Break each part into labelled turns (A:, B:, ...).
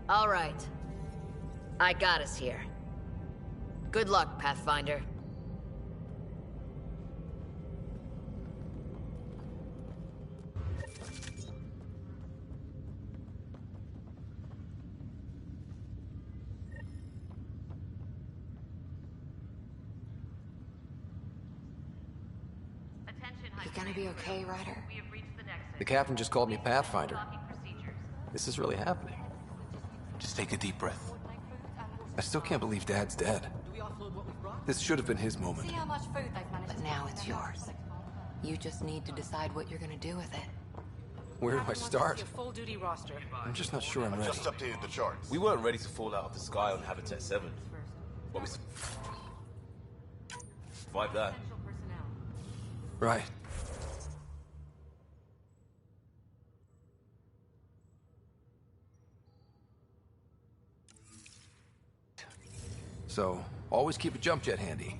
A: All right. I got us here. Good luck, Pathfinder.
B: You gonna be okay, Ryder?
C: The captain just called me Pathfinder. This is really happening.
D: Just take a deep breath.
C: I still can't believe Dad's dead. This should have been his moment.
B: See how much food they've managed. But now it's yours. You just need to decide what you're gonna do with it.
C: Where do I start?
E: Full duty roster.
C: I'm just not sure I'm ready.
F: Just updated the charts.
D: We weren't ready to fall out of the sky on Habitat 7. But we survived that.
C: Right. So, always keep a jump jet handy.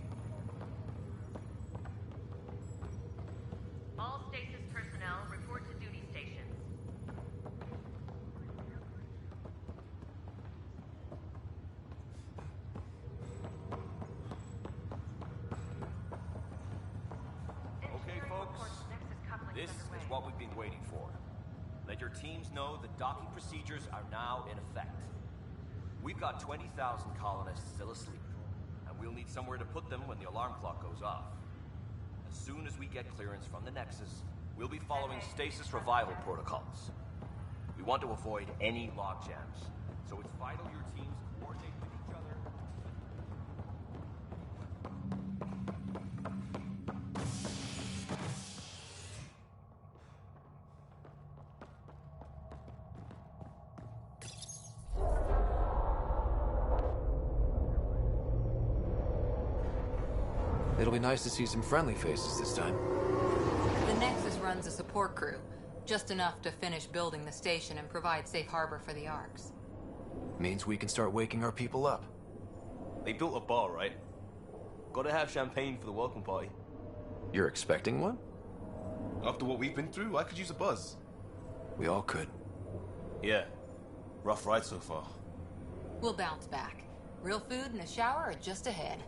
A: All stasis personnel report to duty stations.
D: Okay, folks. This is what we've been waiting for. Let your teams know the docking procedures are now in effect. We've got 20,000 colonists still asleep, and we'll need somewhere to put them when the alarm clock goes off. As soon as we get clearance from the Nexus, we'll be following stasis revival protocols. We want to avoid any logjams, so it's vital your teams coordinate with each other.
C: It'll be nice to see some friendly faces this time.
B: The Nexus runs a support crew. Just enough to finish building the station and provide safe harbor for the Arks.
C: Means we can start waking our people up.
D: They built a bar, right? Gotta have champagne for the welcome party.
C: You're expecting one?
D: After what we've been through, I could use a buzz.
C: We all could.
D: Yeah. Rough ride so far.
B: We'll bounce back. Real food and a shower are just ahead.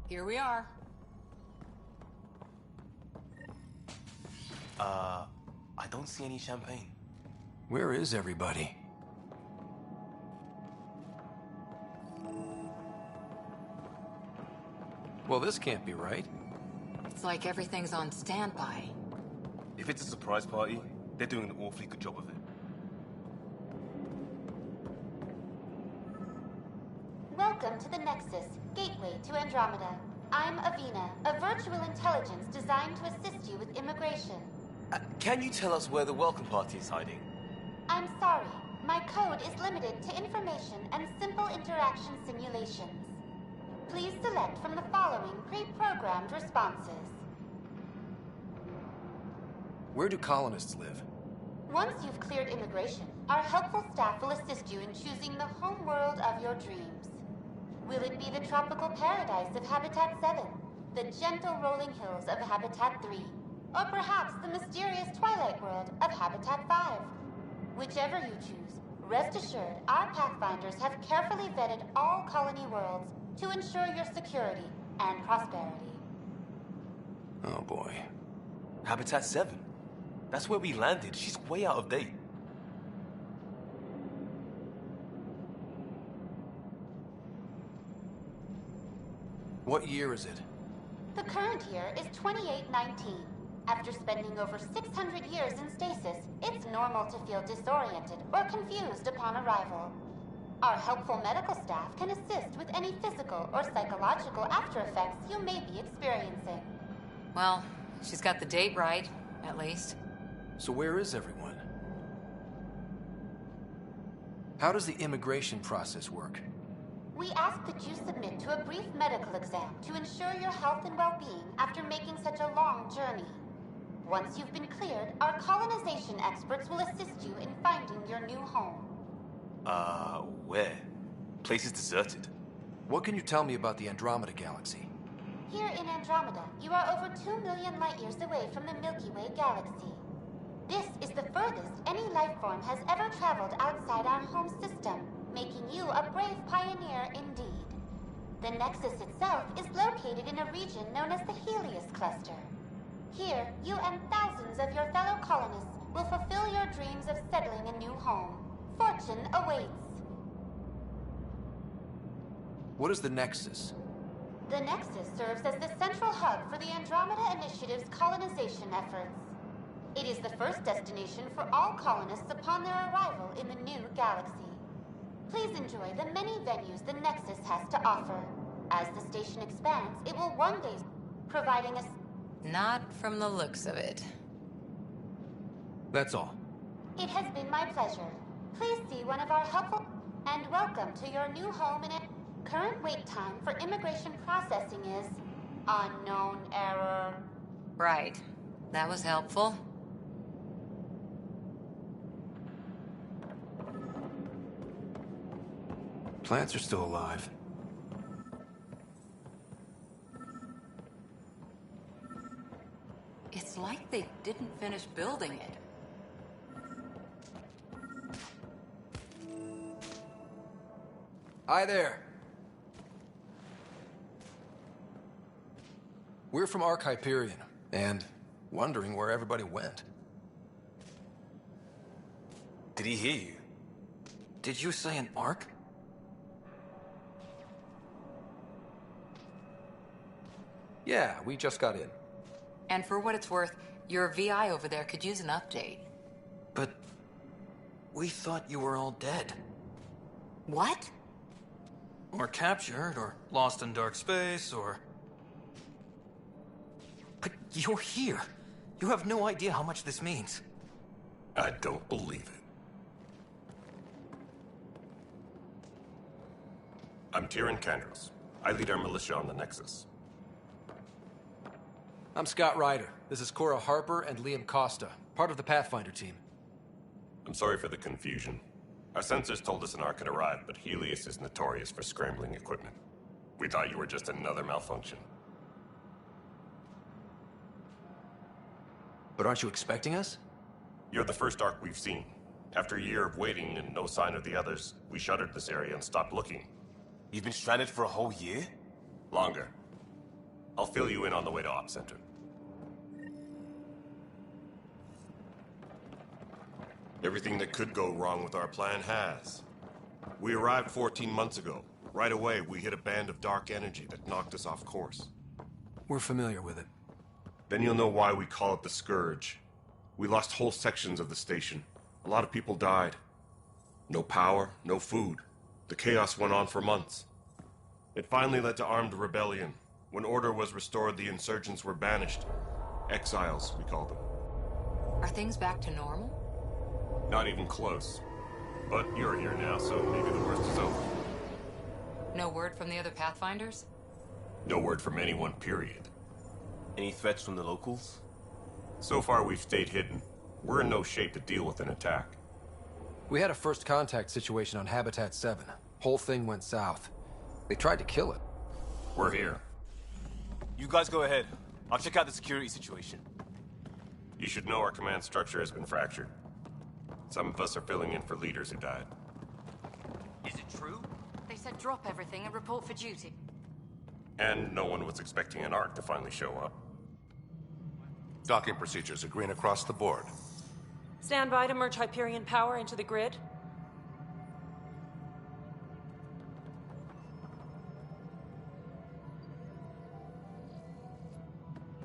B: Here we are.
D: I don't see any champagne.
C: Where is everybody? Well, this can't be right.
B: It's like everything's on standby.
D: If it's a surprise party, they're doing an awfully good job of it.
G: Welcome to the Nexus, gateway to Andromeda. I'm Avina, a virtual intelligence designed to assist you with immigration.
D: Can you tell us where the welcome party is hiding?
G: I'm sorry, my code is limited to information and simple interaction simulations. Please select from the following pre-programmed responses.
C: Where do colonists live?
G: Once you've cleared immigration, our helpful staff will assist you in choosing the home world of your dreams. Will it be the tropical paradise of Habitat 7, the gentle rolling hills of Habitat 3, or perhaps the mysterious twilight world of Habitat 5? Whichever you choose, rest assured our Pathfinders have carefully vetted all colony worlds to ensure your security and prosperity.
C: Oh boy.
D: Habitat 7. That's where we landed. She's way out of date.
C: What year is it?
G: The current year is 2819. After spending over 600 years in stasis, it's normal to feel disoriented or confused upon arrival. Our helpful medical staff can assist with any physical or psychological after effects you may be experiencing.
B: Well, she's got the date right, at least.
C: So where is everyone? How does the immigration process work?
G: We ask that you submit to a brief medical exam to ensure your health and well-being after making such a long journey. Once you've been cleared, our colonization experts will assist you in finding your new home.
D: Where? Place is deserted.
C: What can you tell me about the Andromeda Galaxy?
G: Here in Andromeda, you are over 2 million light-years away from the Milky Way galaxy. This is the furthest any life form has ever traveled outside our home system, making you a brave pioneer indeed. The Nexus itself is located in a region known as the Helios Cluster. Here, you and thousands of your fellow colonists will fulfill your dreams of settling a new home. Fortune awaits.
C: What is the Nexus?
G: The Nexus serves as the central hub for the Andromeda Initiative's colonization efforts. It is the first destination for all colonists upon their arrival in the new galaxy. Please enjoy the many venues the Nexus has to offer. As the station expands, it will one day providing us.
B: Not from the looks of it.
C: That's all.
G: It has been my pleasure. Please see one of our helpful and welcome to your new home in it. Current wait time for immigration processing is unknown error.
B: Right. That was helpful.
C: Plants are still alive.
B: It's like they didn't finish building it.
C: Hi there. We're from Ark Hyperion, and wondering where everybody went.
E: Did he hear you?
C: Did you say an Ark? Yeah, we just got in.
B: And for what it's worth, your VI over there could use an update.
E: But we thought you were all dead.
B: What?
F: Or captured, or lost in dark space, or...
E: But you're here. You have no idea how much this means.
H: I don't believe it. I'm Tyrion Kandros. I lead our militia on the Nexus.
C: I'm Scott Ryder. This is Cora Harper and Liam Costa, part of the Pathfinder team.
H: I'm sorry for the confusion. Our sensors told us an Ark had arrived, but Helios is notorious for scrambling equipment. We thought you were just another malfunction.
C: But aren't you expecting us?
H: You're the first Ark we've seen. After a year of waiting and no sign of the others, we shuttered this area and stopped looking.
E: You've been stranded for a whole year?
H: Longer. I'll fill you in on the way to Op Center. Everything that could go wrong with our plan has. We arrived 14 months ago. Right away, we hit a band of dark energy that knocked us off course.
C: We're familiar with it.
H: Then you'll know why we call it the Scourge. We lost whole sections of the station. A lot of people died. No power, no food. The chaos went on for months. It finally led to armed rebellion. When order was restored, the insurgents were banished. Exiles, we call them.
B: Are things back to normal?
H: Not even close. But you're here now, so maybe the worst is over.
B: No word from the other Pathfinders?
H: No word from anyone, period.
E: Any threats from the locals?
H: So far, we've stayed hidden. We're in no shape to deal with an attack.
C: We had a first contact situation on Habitat 7. Whole thing went south. They tried to kill it.
H: We're here.
E: You guys go ahead. I'll check out the security situation.
H: You should know our command structure has been fractured. Some of us are filling in for leaders who died.
E: Is it true?
I: They said drop everything and report for duty.
H: And no one was expecting an Ark to finally show up.
J: Docking procedures are green across the board.
K: Stand by to merge Hyperion power into the grid.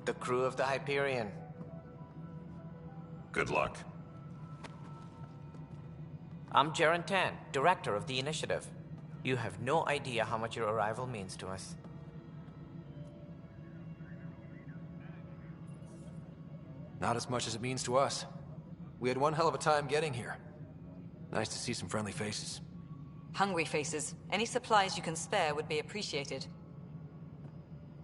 L: The crew of the Hyperion.
H: Good luck.
L: I'm Jaren Tan, director of the initiative. You have no idea how much your arrival means to us.
C: Not as much as it means to us. We had one hell of a time getting here. Nice to see some friendly faces.
I: Hungry faces. Any supplies you can spare would be appreciated.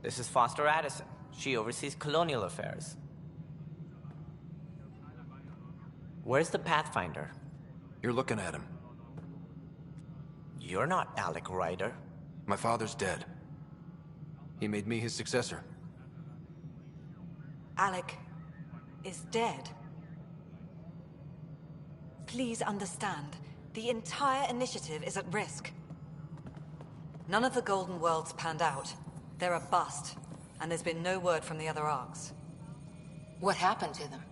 L: This is Foster Addison. She oversees colonial affairs. Where's the Pathfinder?
C: You're looking at him.
L: You're not Alec Ryder.
C: My father's dead. He made me his successor.
I: Alec is dead. Please understand, the entire initiative is at risk. None of the Golden Worlds panned out. They're a bust, and there's been no word from the other arcs.
B: What happened to them?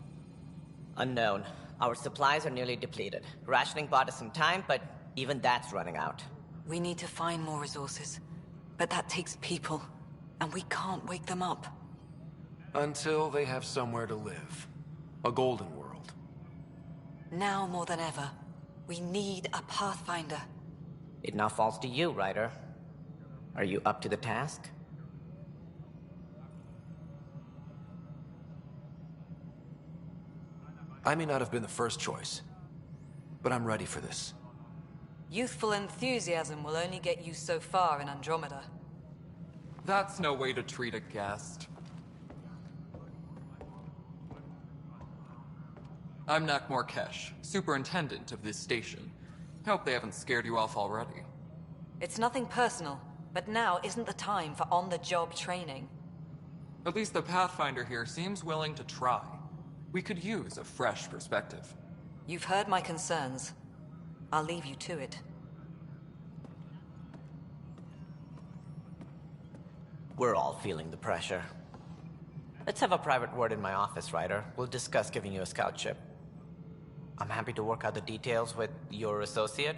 L: Unknown. Our supplies are nearly depleted. Rationing bought us some time, but even that's running out.
I: We need to find more resources, but that takes people, and we can't wake them up.
C: Until they have somewhere to live. A golden world.
I: Now more than ever, we need a Pathfinder.
L: It now falls to you, Ryder. Are you up to the task?
C: I may not have been the first choice, but I'm ready for this.
I: Youthful enthusiasm will only get you so far in Andromeda.
M: That's no way to treat a guest. I'm Nak Morkesh, superintendent of this station. Hope they haven't scared you off already.
I: It's nothing personal, but now isn't the time for on-the-job training.
M: At least the Pathfinder here seems willing to try. We could use a fresh perspective.
I: You've heard my concerns. I'll leave you to it.
L: We're all feeling the pressure. Let's have a private word in my office, Ryder. We'll discuss giving you a scout ship. I'm happy to work out the details with your associate.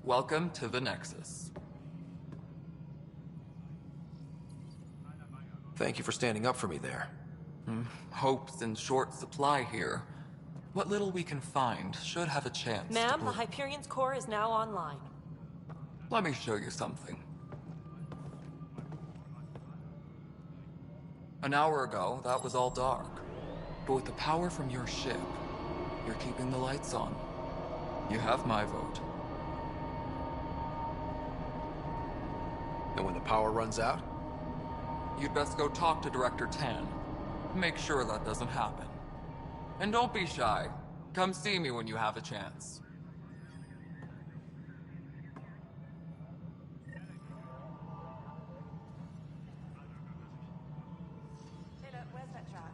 M: Welcome to the Nexus.
C: Thank you for standing up for me there.
M: Hope's in short supply here. What little we can find should have a chance.
K: Ma'am, the Hyperion's core is now online.
M: Let me show you something. An hour ago, that was all dark. But with the power from your ship, you're keeping the lights on. You have my vote.
C: And when the power runs out?
M: You'd best go talk to Director Tan. Make sure that doesn't happen. And don't be shy. Come see me when you have a chance.
K: Taylor, where's that chat?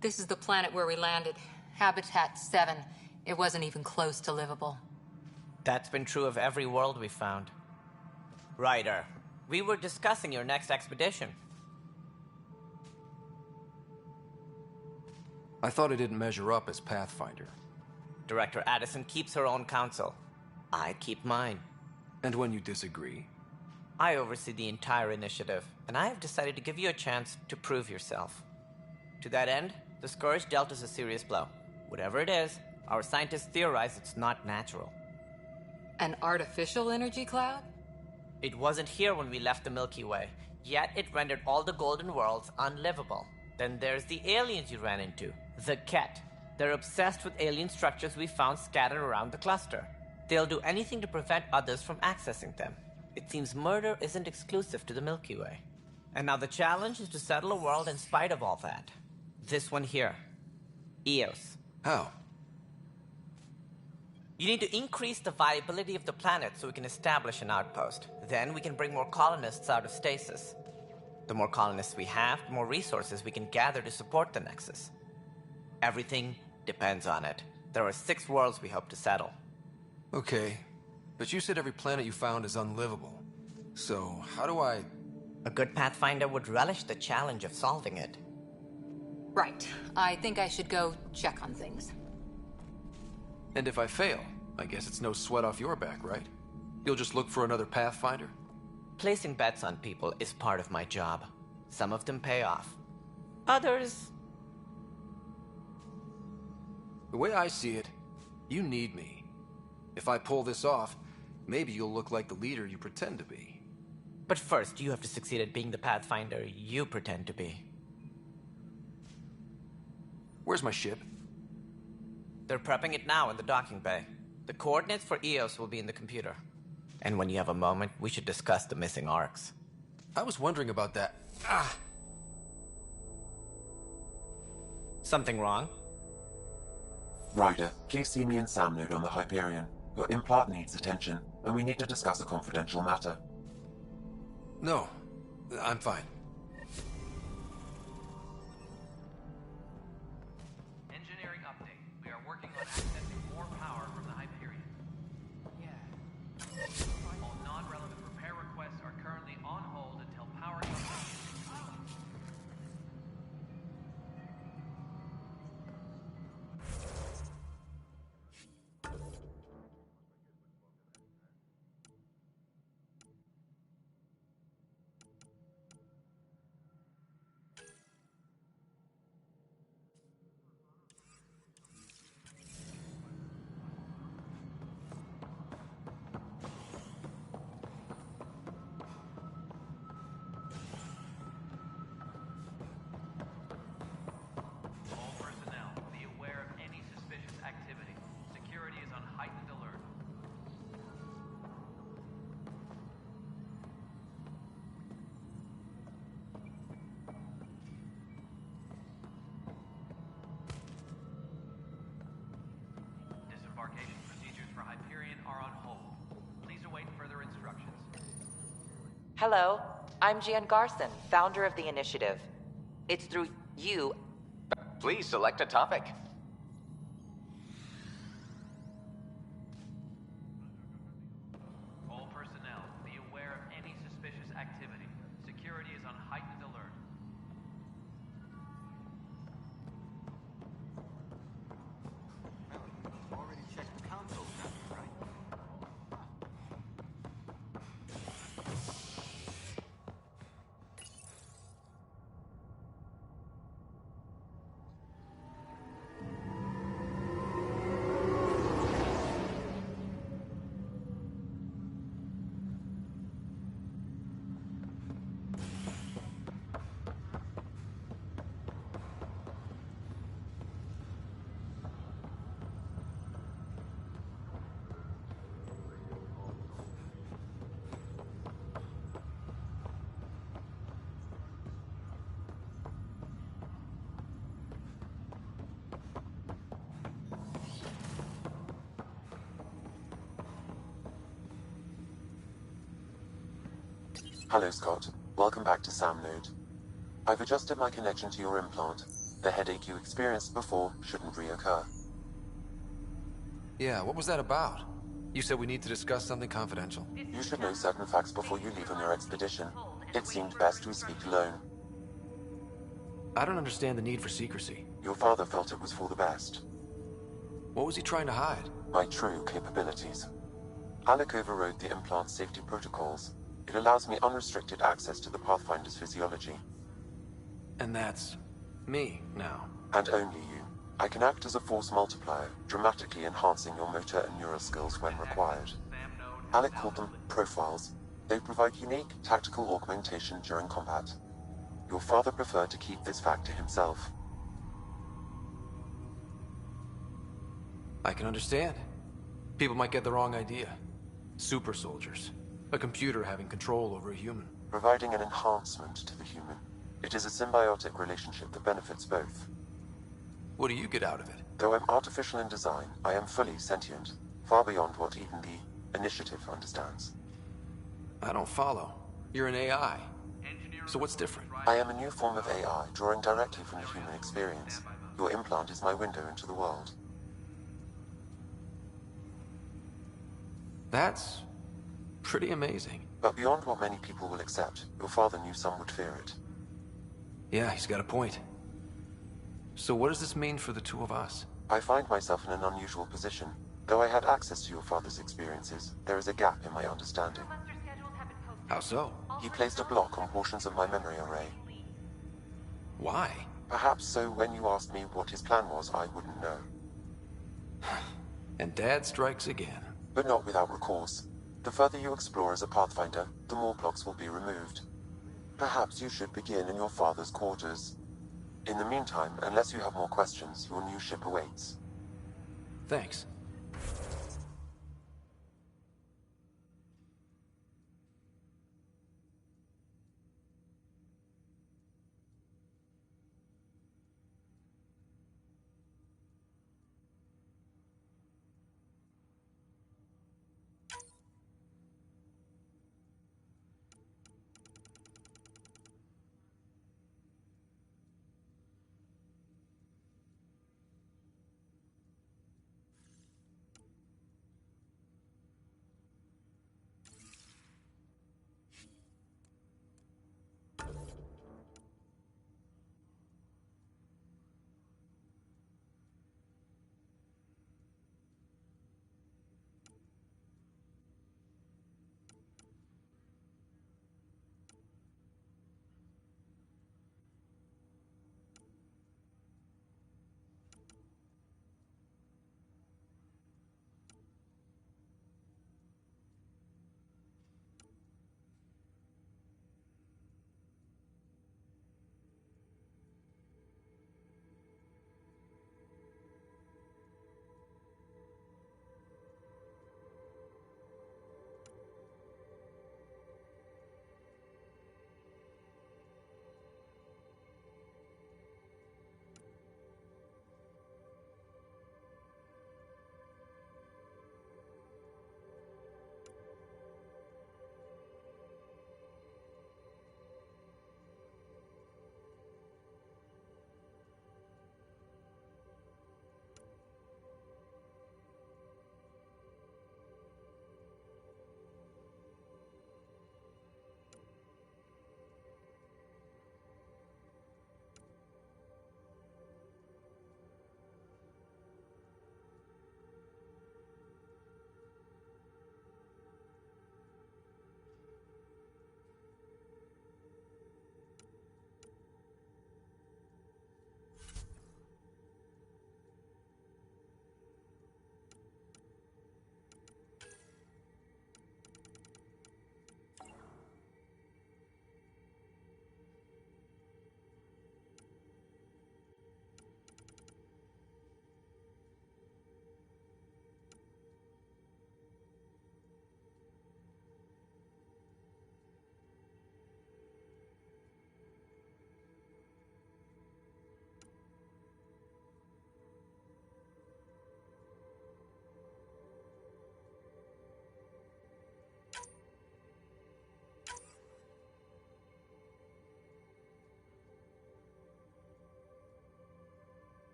B: This is the planet where we landed. Habitat 7. It wasn't even close to livable.
L: That's been true of every world we found. Ryder, we were discussing your next expedition.
C: I thought I didn't measure up as Pathfinder.
L: Director Addison keeps her own counsel. I keep mine.
C: And when you disagree?
L: I oversee the entire initiative, and I have decided to give you a chance to prove yourself. To that end, the Scourge dealt us a serious blow. Whatever it is, our scientists theorize it's not natural.
B: An artificial energy cloud?
L: It wasn't here when we left the Milky Way, yet it rendered all the Golden Worlds unlivable. Then there's the aliens you ran into, the Ket. They're obsessed with alien structures we found scattered around the cluster. They'll do anything to prevent others from accessing them. It seems murder isn't exclusive to the Milky Way. And now the challenge is to settle a world in spite of all that. This one here. Eos.
C: How?
L: You need to increase the viability of the planet so we can establish an outpost. Then we can bring more colonists out of stasis. The more colonists we have, the more resources we can gather to support the Nexus. Everything depends on it. There are 6 worlds we hope to settle.
C: Okay, but you said every planet you found is unlivable. So, how do I...
L: A good Pathfinder would relish the challenge of solving it.
B: Right. I think I should go check on things.
C: And if I fail, I guess it's no sweat off your back, right? You'll just look for another Pathfinder?
L: Placing bets on people is part of my job. Some of them pay off. Others...
C: The way I see it, you need me. If I pull this off, maybe you'll look like the leader you pretend to be.
L: But first, you have to succeed at being the Pathfinder you pretend to be.
C: Where's my ship?
L: They're prepping it now in the docking bay. The coordinates for EOS will be in the computer. And when you have a moment, we should discuss the missing arcs.
C: I was wondering about that.
L: Something wrong?
N: Ryder, please see me and Sam Node on the Hyperion. Your implant needs attention, and we need to discuss a confidential matter.
C: No, I'm fine.
O: Engineering update. We are working on accessing more power from the Hyperion. Yeah. All non-relevant repair requests are currently on hold until power comes on. Disembarkation procedures for Hyperion are on hold. Please await further instructions.
P: Hello, I'm Jan Garson, founder of the initiative. It's through you.
Q: Please select a topic.
O: All personnel, be aware of any suspicious activity. Security is on heightened alert.
R: Already checked the console, right?
N: Hello, Scott. Welcome back to Sam Node. I've adjusted my connection to your implant. The headache you experienced before shouldn't reoccur.
C: Yeah, what was that about? You said we need to discuss something confidential.
N: You should know certain facts before you leave on your expedition. It seemed best we speak alone.
C: I don't understand the need for secrecy.
N: Your father felt it was for the best.
C: What was he trying to hide?
N: My true capabilities. Alec overrode the implant's safety protocols. It allows me unrestricted access to the Pathfinder's physiology.
C: And that's me now.
N: And only you. I can act as a force multiplier, dramatically enhancing your motor and neural skills when required. Alec called them profiles. They provide unique tactical augmentation during combat. Your father preferred to keep this fact to himself.
C: I can understand. People might get the wrong idea. Super soldiers. A computer having control over a human.
N: Providing an enhancement to the human. It is a symbiotic relationship that benefits both.
C: What do you get out of it?
N: Though I'm artificial in design, I am fully sentient. Far beyond what even the initiative understands.
C: I don't follow. You're an AI. So what's different?
N: I am a new form of AI, drawing directly from the human experience. Your implant is my window into the world.
C: That's pretty amazing.
N: But beyond what many people will accept, your father knew some would fear it.
C: Yeah, he's got a point. So what does this mean for the two of us?
N: I find myself in an unusual position. Though I had access to your father's experiences, there is a gap in my understanding.
C: How so?
N: He placed a block on portions of my memory array.
C: Why?
N: Perhaps so when you asked me what his plan was, I wouldn't know.
C: And Dad strikes again.
N: But not without recourse. The further you explore as a Pathfinder, the more blocks will be removed. Perhaps you should begin in your father's quarters. In the meantime, unless you have more questions, your new ship awaits.
C: Thanks.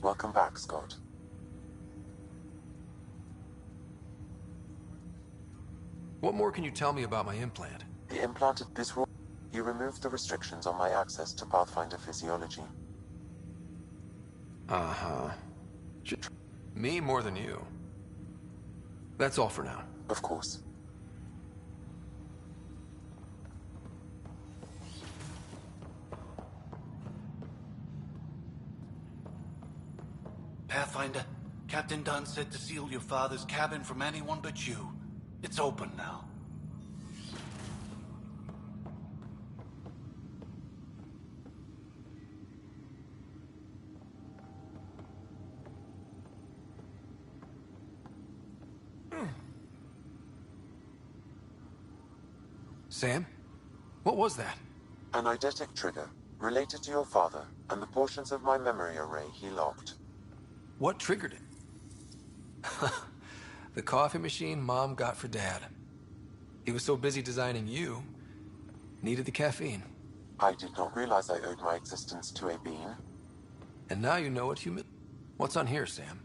N: Welcome back, Scott.
C: What more can you tell me about my implant?
N: The implanted this rule. You removed the restrictions on my access to Pathfinder physiology.
C: Uh-huh. Me more than you. That's all for now.
N: Of course.
R: Pathfinder, Captain Dunn said to seal your father's cabin from anyone but you. It's open now.
C: Sam? What was that?
N: An eidetic trigger, related to your father, and the portions of my memory array he locked.
C: What triggered it? The coffee machine Mom got for Dad. He was so busy designing you, needed the caffeine.
N: I did not realize I owed my existence to a being.
C: And now you know what What's on here, Sam?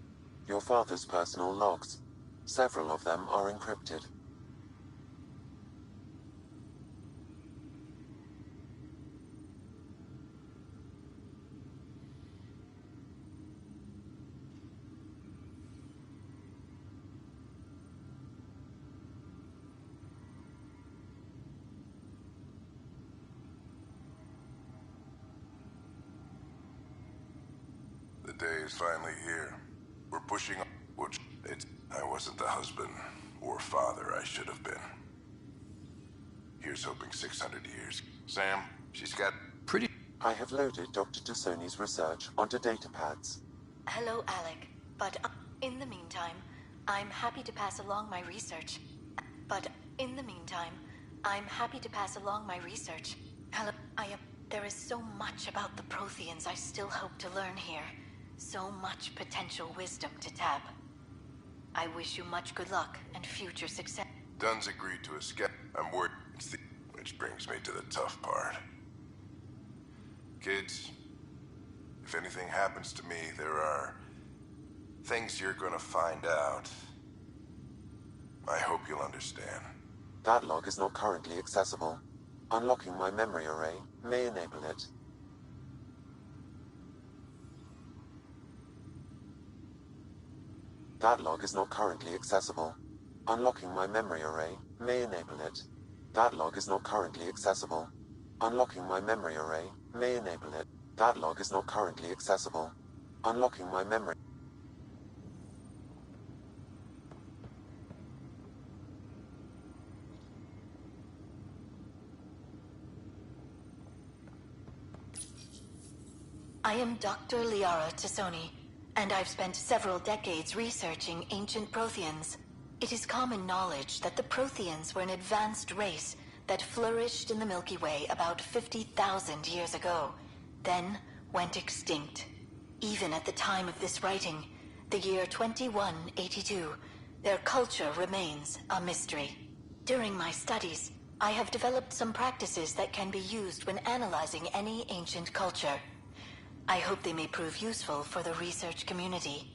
N: Your father's personal logs. Several of them are encrypted.
J: The day is finally here. We're pushing on. I wasn't the husband or father I should have been. Here's hoping 600 years. Sam, she's got
C: pretty.
N: I have loaded Dr. Tassoni's research onto datapads.
S: Hello, Alec. But in the meantime, I'm happy to pass along my research. Hello, there is so much about the Protheans I still hope to learn here. So much potential wisdom to tap. I wish you much good luck and future success.
J: Dunn's agreed to escape. I'm worried. Which brings me to the tough part. Kids, if anything happens to me, there are things you're gonna find out. I hope you'll understand.
N: That log is not currently accessible. Unlocking my memory array may enable it. That log is not currently accessible. Unlocking my memory array may enable it. That log is not currently accessible. Unlocking my memory array may enable it. That log is not currently accessible. Unlocking my memory.
S: I am Dr. Liara Tassoni, and I've spent several decades researching ancient Protheans. It is common knowledge that the Protheans were an advanced race that flourished in the Milky Way about 50,000 years ago, then went extinct. Even at the time of this writing, the year 2182, their culture remains a mystery. During my studies, I have developed some practices that can be used when analyzing any ancient culture. I hope they may prove useful for the research community.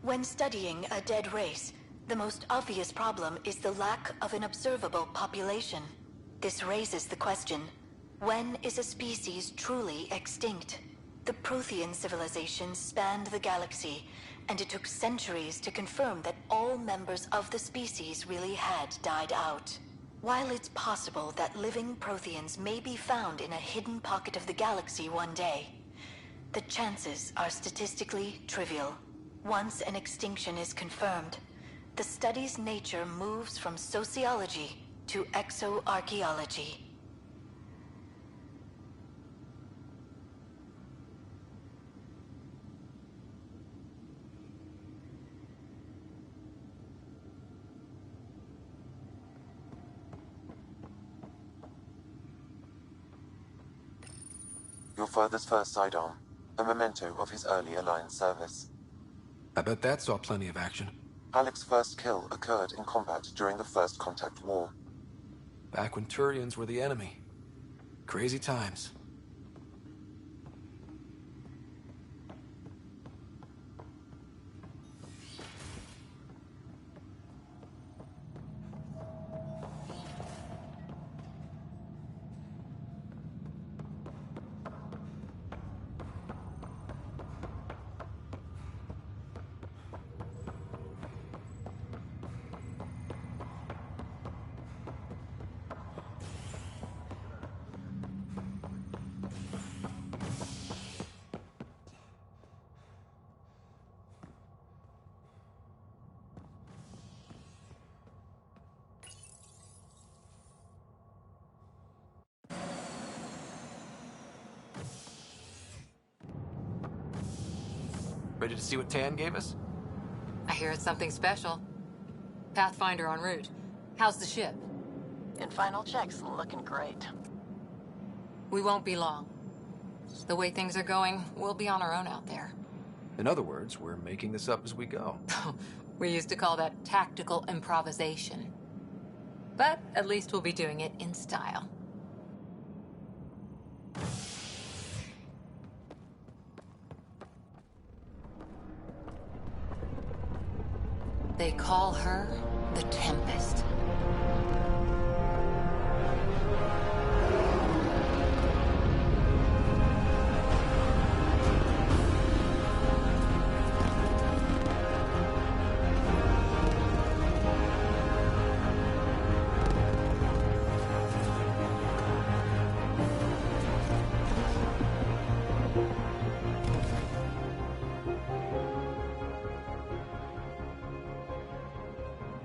S: When studying a dead race, the most obvious problem is the lack of an observable population. This raises the question, when is a species truly extinct? The Prothean civilization spanned the galaxy, and it took centuries to confirm that all members of the species really had died out. While it's possible that living Protheans may be found in a hidden pocket of the galaxy one day, the chances are statistically trivial. Once an extinction is confirmed, the study's nature moves from sociology to exoarchaeology.
N: your father's first sidearm, a memento of his early Alliance service.
C: I bet that saw plenty of action.
N: Alec's first kill occurred in combat during the First Contact War.
C: Back when Turians were the enemy. Crazy times. Ready to see what Tan gave us?
B: I hear it's something special. Pathfinder en route. How's the ship?
T: In final checks, looking great.
B: We won't be long. The way things are going, we'll be on our own out there.
C: In other words, we're making this up as we go.
B: We used to call that tactical improvisation. But at least we'll be doing it in style. They call her the Tempest.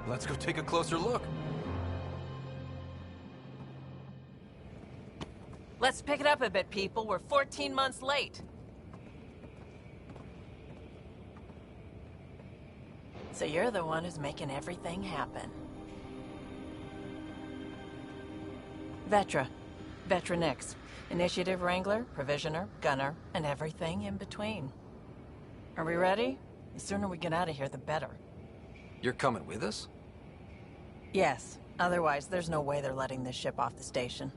C: Let's go take a closer look.
K: Let's pick it up a bit, people. We're 14 months late. So you're the one who's making everything happen. Vetra. Vetra Nix. Initiative Wrangler, Provisioner, Gunner, and everything in between. Are we ready? The sooner we get out of here, the better.
C: You're coming with us?
K: Yes. Otherwise, there's no way they're letting this ship off the station.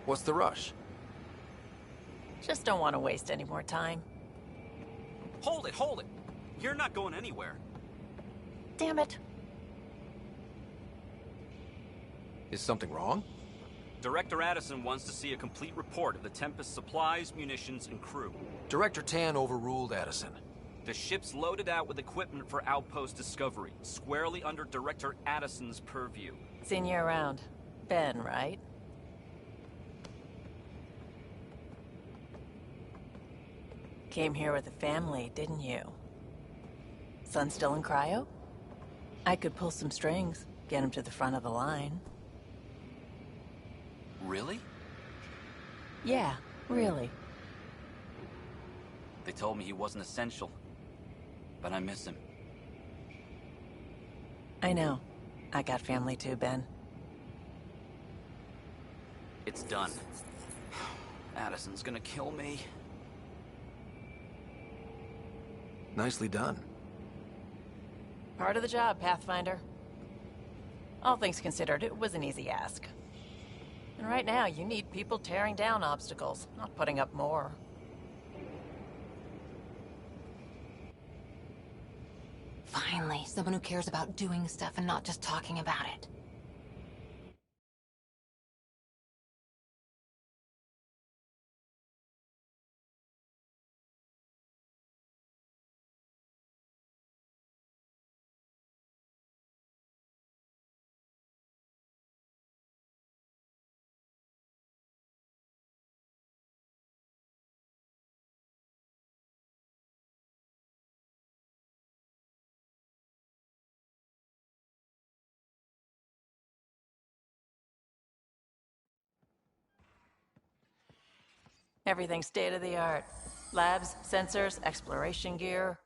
C: What's the rush?
K: Just don't want to waste any more time.
U: Hold it, hold it! You're not going anywhere.
K: Damn it.
C: Is something wrong?
U: Director Addison wants to see a complete report of the Tempest's supplies, munitions, and crew.
C: Director Tan overruled Addison.
U: The ship's loaded out with equipment for outpost discovery, squarely under Director Addison's purview.
K: Seen you around. Ben, right? Came here with a family, didn't you? Son still in cryo? I could pull some strings, get him to the front of the line.
U: Really?
K: Yeah, really.
U: They told me he wasn't essential, but I miss him.
K: I know. I got family too, Ben.
U: It's done. Addison's gonna kill me.
C: Nicely done.
K: Part of the job, Pathfinder. All things considered, it was an easy ask. And right now, you need people tearing down obstacles, not putting up more.
B: Finally, someone who cares about doing stuff and not just talking about it.
K: Everything's state-of-the-art. Labs, sensors, exploration gear.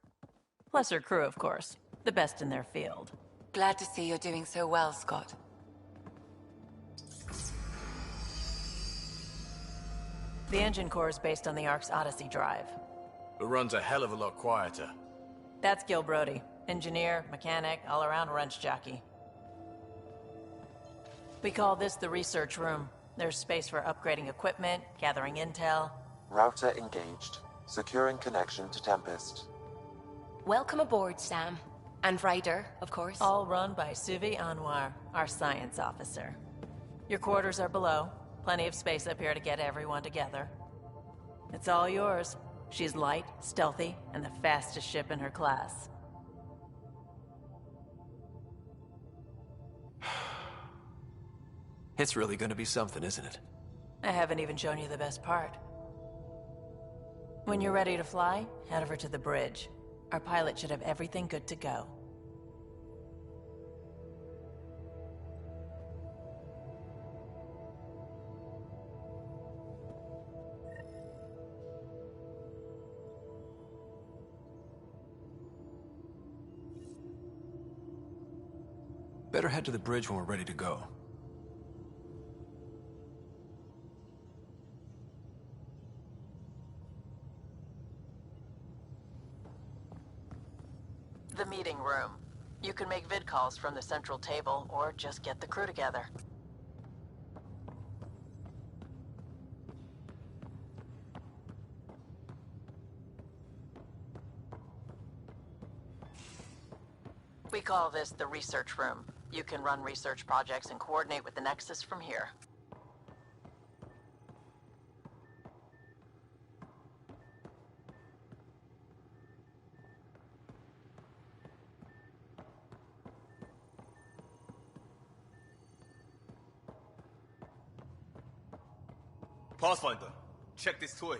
K: Plus her crew, of course. The best in their field.
B: Glad to see you're doing so well, Scott.
K: The engine core is based on the Ark's Odyssey drive.
A: It runs a hell of a lot quieter.
K: That's Gil Brody. Engineer, mechanic, all-around wrench jockey. We call this the research room. There's space for upgrading equipment, gathering intel.
N: Router engaged. Securing connection to Tempest.
V: Welcome aboard, Sam. And Ryder, of course.
K: All run by Suvi Anwar, our science officer. Your quarters are below. Plenty of space up here to get everyone together. It's all yours. She's light, stealthy, and the fastest ship in her class.
C: It's really gonna be something, isn't it?
K: I haven't even shown you the best part. When you're ready to fly, head over to the bridge. Our pilot should have everything good to go.
C: Better head to the bridge when we're ready to go.
T: The meeting room. You can make vid calls from the central table, or just get the crew together. We call this the research room. You can run research projects and coordinate with the Nexus from here.
W: Pathfinder, check this toy.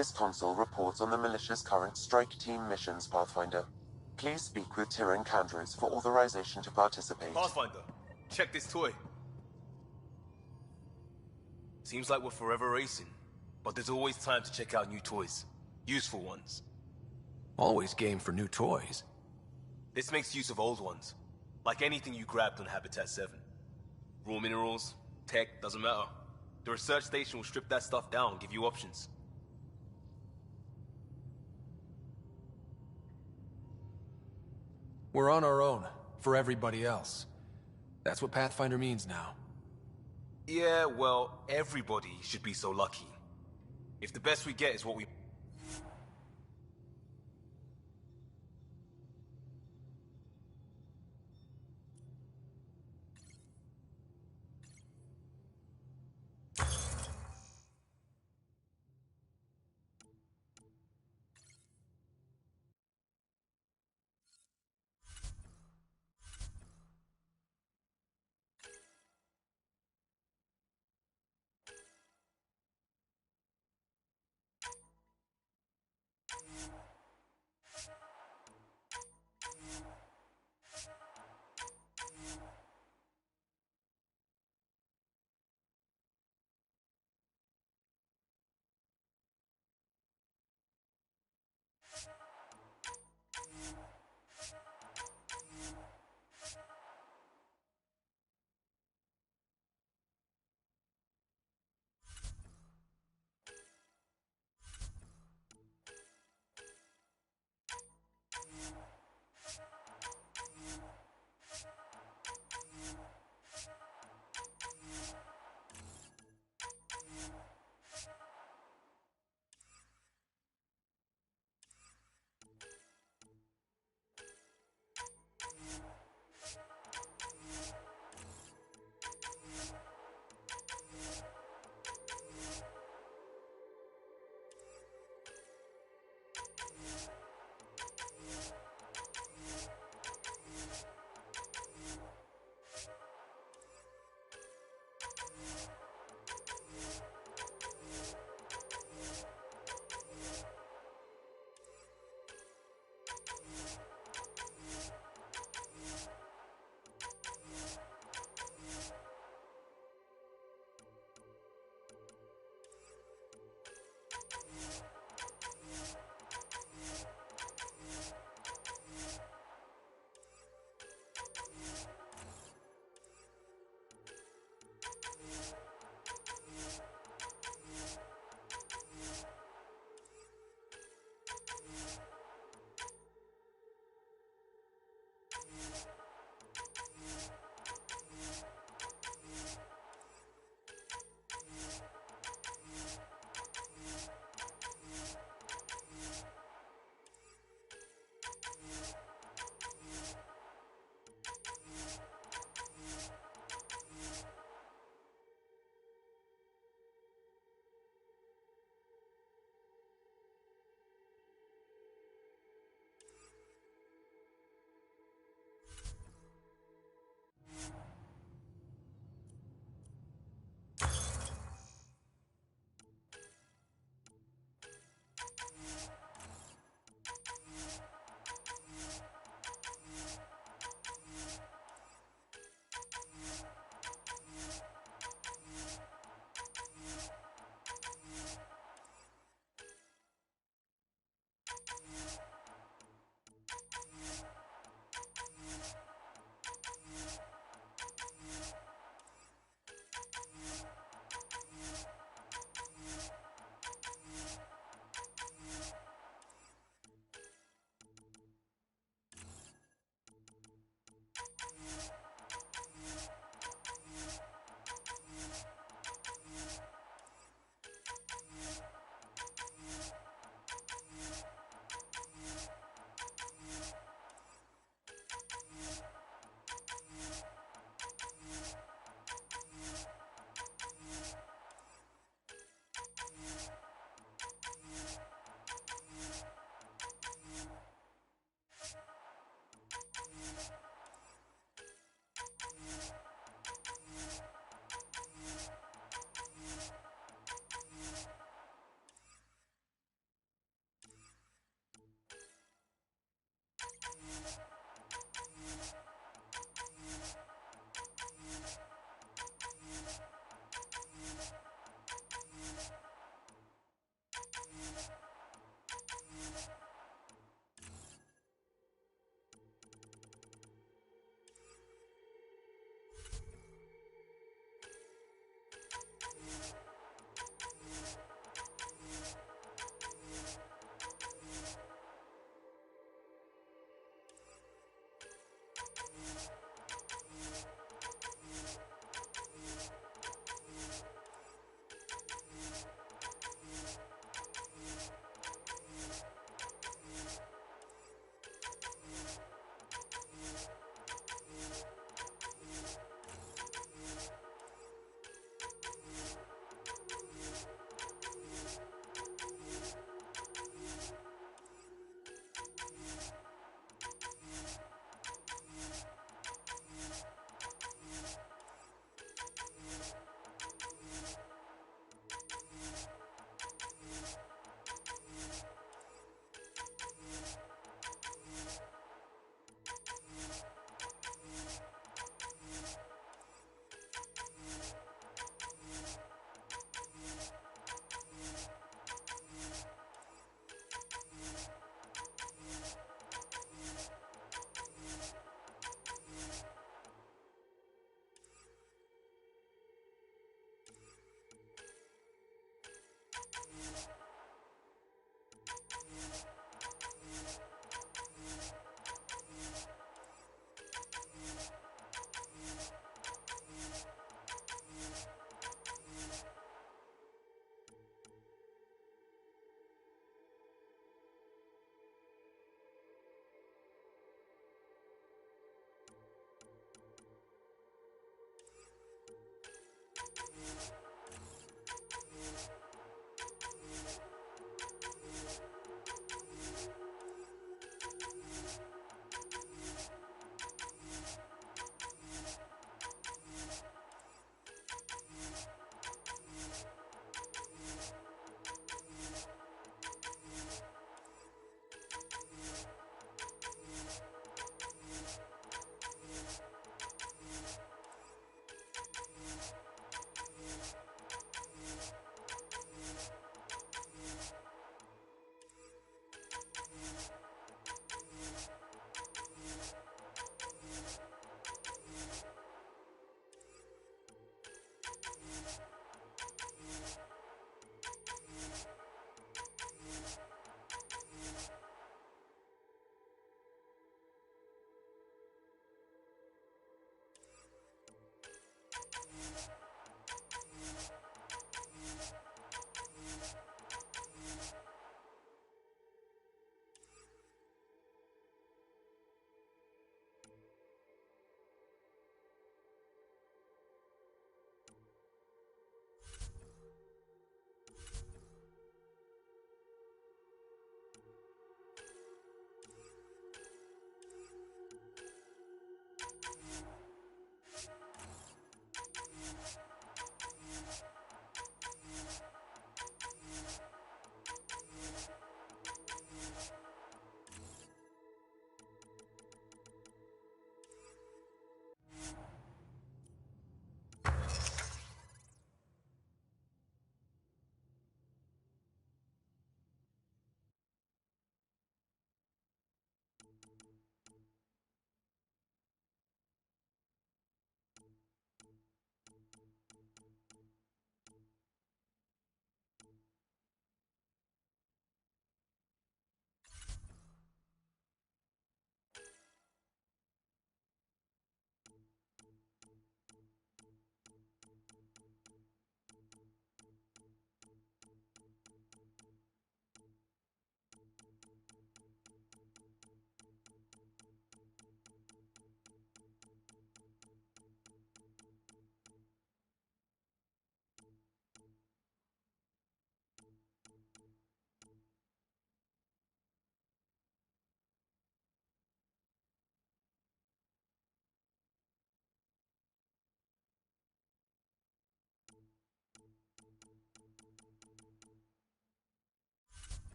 N: This console reports on the militia's current strike team missions, Pathfinder. Please speak with Tyrion Candros for authorization to participate.
W: Pathfinder, check this toy.
D: Seems like we're forever racing, but there's always time to check out new toys. Useful ones.
C: Always game for new toys.
D: This makes use of old ones, like anything you grabbed on Habitat 7. Raw minerals, tech, doesn't matter. The research station will strip that stuff down and give you options.
C: We're on our own, for everybody else. That's what Pathfinder means now.
D: Yeah, well, everybody should be so lucky. If the best we get is what we...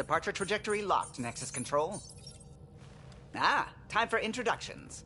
E: Departure trajectory locked, Nexus Control. Ah, time for introductions.